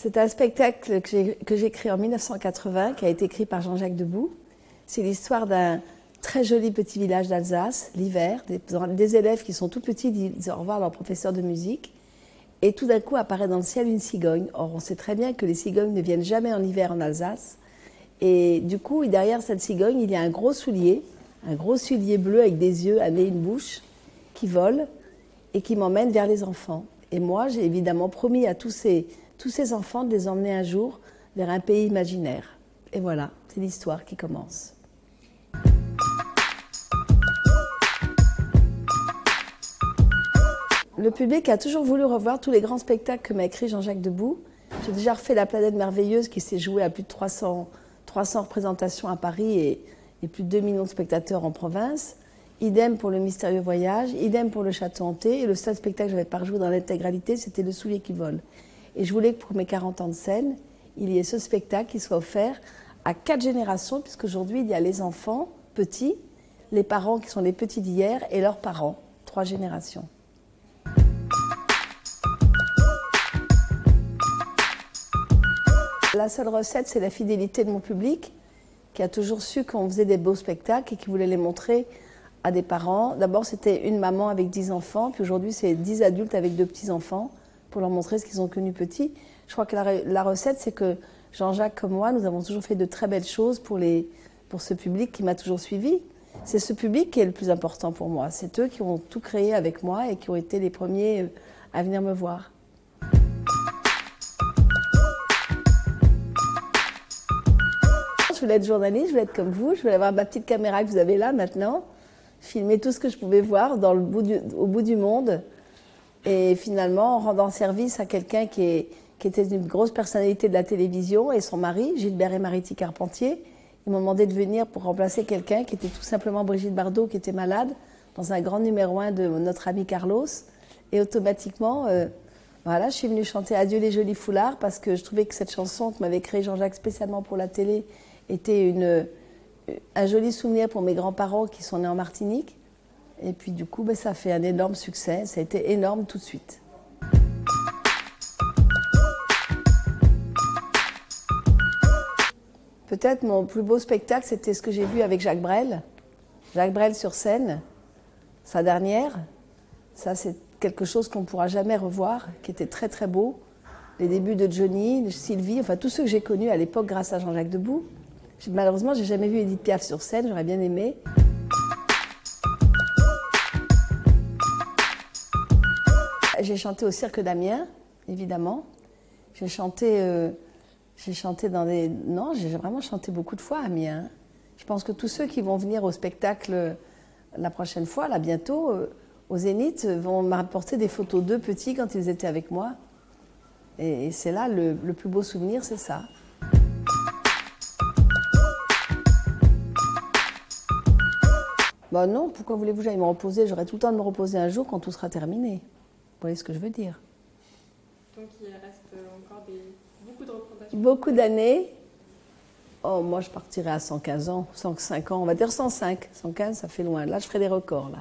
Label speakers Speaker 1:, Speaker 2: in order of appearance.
Speaker 1: C'est un spectacle que j'ai créé en 1980, qui a été écrit par Jean-Jacques Debout. C'est l'histoire d'un très joli petit village d'Alsace, l'hiver. Des élèves qui sont tout petits disent au revoir à leur professeur de musique. Et tout d'un coup apparaît dans le ciel une cigogne. Or, on sait très bien que les cigognes ne viennent jamais en hiver en Alsace. Et du coup, derrière cette cigogne, il y a un gros soulier bleu avec des yeux, un nez, une bouche, qui vole et qui m'emmène vers les enfants. Et moi, j'ai évidemment promis à tous ces enfants de les emmener un jour vers un pays imaginaire. Et voilà, c'est l'histoire qui commence. Le public a toujours voulu revoir tous les grands spectacles que m'a écrit Jean-Jacques Debout. J'ai déjà refait La Planète Merveilleuse qui s'est jouée à plus de 300 représentations à Paris et plus de 2 millions de spectateurs en province. Idem pour Le Mystérieux Voyage, idem pour Le Château Hanté. Et le seul spectacle que je n'avais pas rejoué dans l'intégralité, c'était Le Soulier qui vole. Et je voulais que pour mes 40 ans de scène, il y ait ce spectacle qui soit offert à 4 générations, puisqu'aujourd'hui, il y a les enfants petits, les parents qui sont les petits d'hier et leurs parents, 3 générations. La seule recette, c'est la fidélité de mon public, qui a toujours su qu'on faisait des beaux spectacles et qui voulait les montrer à des parents. D'abord, c'était une maman avec 10 enfants, puis aujourd'hui, c'est 10 adultes avec 2 petits-enfants, pour leur montrer ce qu'ils ont connu petit. Je crois que la recette, c'est que Jean-Jacques comme moi, nous avons toujours fait de très belles choses pour ce public qui m'a toujours suivi. C'est ce public qui est le plus important pour moi. C'est eux qui ont tout créé avec moi et qui ont été les premiers à venir me voir. Je voulais être journaliste, je voulais être comme vous, je voulais avoir ma petite caméra que vous avez là maintenant, filmer tout ce que je pouvais voir au bout du monde. Et finalement, en rendant service à quelqu'un qui était une grosse personnalité de la télévision et son mari, Gilbert et Mariti Carpentier, ils m'ont demandé de venir pour remplacer quelqu'un qui était tout simplement Brigitte Bardot, qui était malade, dans un grand numéro 1 de notre ami Carlos. Et automatiquement, voilà, je suis venue chanter Adieu les jolis foulards parce que je trouvais que cette chanson que m'avait créée Jean-Jacques spécialement pour la télé était un joli souvenir pour mes grands-parents qui sont nés en Martinique. Et puis du coup, ça a fait un énorme succès. Ça a été énorme tout de suite. Peut-être mon plus beau spectacle, c'était ce que j'ai vu avec Jacques Brel. Jacques Brel sur scène, sa dernière. Ça, c'est quelque chose qu'on ne pourra jamais revoir, qui était très très beau. Les débuts de Johnny, de Sylvie, enfin tous ceux que j'ai connus à l'époque grâce à Jean-Jacques Debout. Malheureusement, j'ai jamais vu Édith Piaf sur scène, j'aurais bien aimé. J'ai chanté au Cirque d'Amiens, évidemment. J'ai chanté dans des... Non, j'ai vraiment chanté beaucoup de fois à Amiens. Je pense que tous ceux qui vont venir au spectacle la prochaine fois, là bientôt, au Zénith, vont m'apporter des photos d'eux petits quand ils étaient avec moi. Et c'est là le plus beau souvenir, c'est ça. Bah non, pourquoi voulez-vous que j'aille me reposer? J'aurai tout le temps de me reposer un jour quand tout sera terminé. Vous voyez ce que je veux dire?
Speaker 2: Donc il reste encore beaucoup de représentations.
Speaker 1: Beaucoup d'années. Oh, moi je partirai à 115 ans, 105 ans, on va dire 105. 115, ça fait loin. Là, je ferai des records, là.